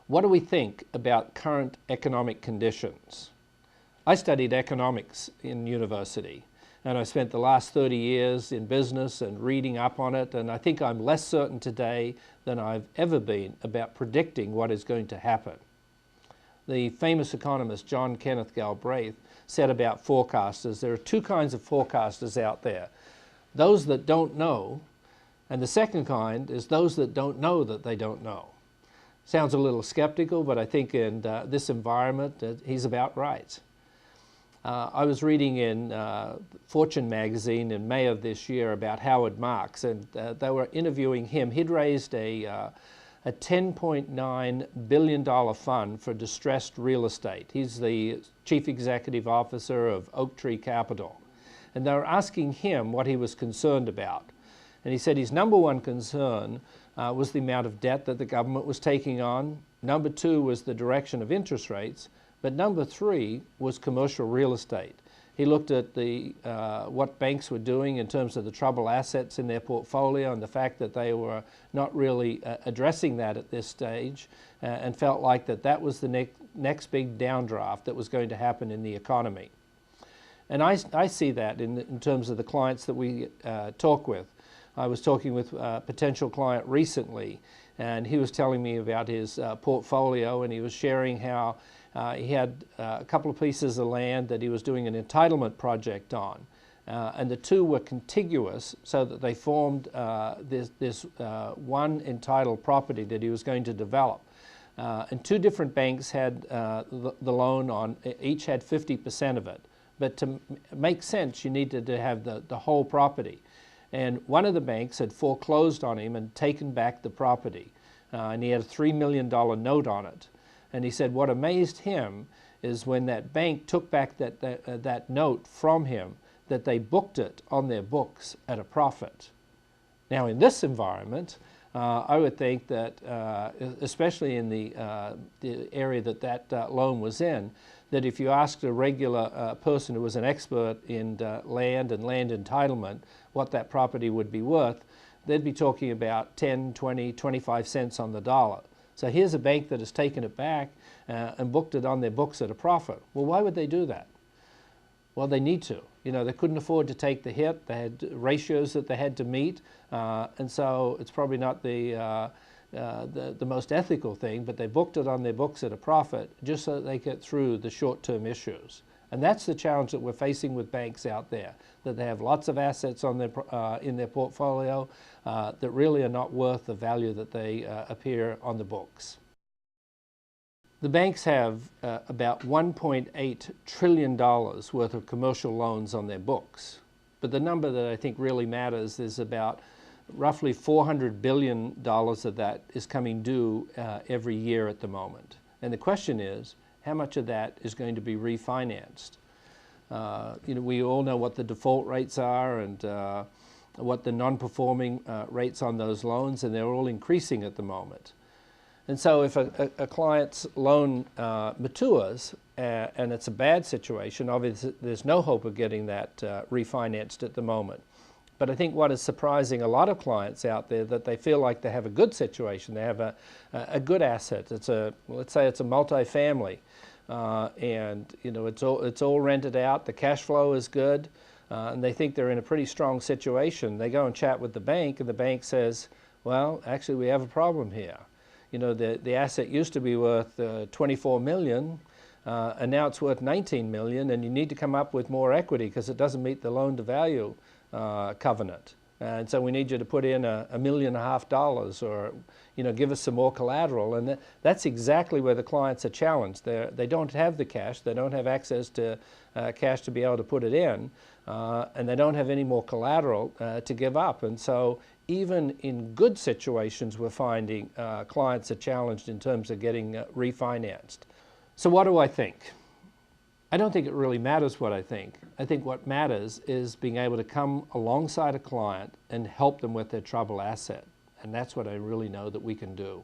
What do we think about current economic conditions? I studied economics in university, and I spent the last 30 years in business and reading up on it, and I think I'm less certain today than I've ever been about predicting what is going to happen. The famous economist John Kenneth Galbraith said about forecasters, there are two kinds of forecasters out there. Those that don't know, and the second kind is those that don't know that they don't know. Sounds a little skeptical, but I think in this environment, he's about right. I was reading in Fortune magazine in May of this year about Howard Marks, and they were interviewing him. He'd raised a $10.9 billion fund for distressed real estate. He's the chief executive officer of Oak Tree Capital. And they were asking him what he was concerned about. And he said his number one concern was the amount of debt that the government was taking on. Number two was the direction of interest rates. But number three was commercial real estate. He looked at what banks were doing in terms of the troubled assets in their portfolio and the fact that they were not really addressing that at this stage, and felt like that was the next big downdraft that was going to happen in the economy. And I see that in terms of the clients that we talk with. I was talking with a potential client recently, and he was telling me about his portfolio, and he was sharing how he had a couple of pieces of land that he was doing an entitlement project on. And the two were contiguous so that they formed this one entitled property that he was going to develop. And two different banks had the loan on, each had 50% of it. But to make sense, you needed to have the whole property. And one of the banks had foreclosed on him and taken back the property. And he had a $3 million note on it. And he said what amazed him is when that bank took back that note from him, that they booked it on their books at a profit. Now in this environment, I would think that, especially in the area that loan was in, that if you asked a regular person who was an expert in land and land entitlement what that property would be worth, they'd be talking about 10, 20, 25 cents on the dollar. So here's a bank that has taken it back and booked it on their books at a profit. Well, why would they do that? Well, they need to. You know, they couldn't afford to take the hit. They had ratios that they had to meet, and so it's probably not the most ethical thing, but they booked it on their books at a profit just so that they get through the short-term issues. And that's the challenge that we're facing with banks out there, that they have lots of assets on in their portfolio that really are not worth the value that they appear on the books. The banks have about $1.8 trillion worth of commercial loans on their books. But the number that I think really matters is about roughly $400 billion of that is coming due every year at the moment. And the question is, how much of that is going to be refinanced? You know, we all know what the default rates are and what the non-performing rates on those loans, and they're all increasing at the moment. And so if a client's loan matures and it's a bad situation, obviously there's no hope of getting that refinanced at the moment. But I think what is surprising a lot of clients out there, that they feel like they have a good situation, they have a good asset. Let's say it's a multifamily, and you know it's all rented out. The cash flow is good, and they think they're in a pretty strong situation. They go and chat with the bank, and the bank says, "Well, actually, we have a problem here. You know, the asset used to be worth $24 million, and now it's worth $19 million, and you need to come up with more equity because it doesn't meet the loan-to-value covenant. And so we need you to put in $1.5 million, or you know, give us some more collateral." And that's exactly where the clients are challenged. They don't have the cash, they don't have access to cash to be able to put it in, and they don't have any more collateral to give up. And so even in good situations, we're finding clients are challenged in terms of getting refinanced. So what do I think? I don't think it really matters what I think. I think what matters is being able to come alongside a client and help them with their troubled asset. And that's what I really know that we can do.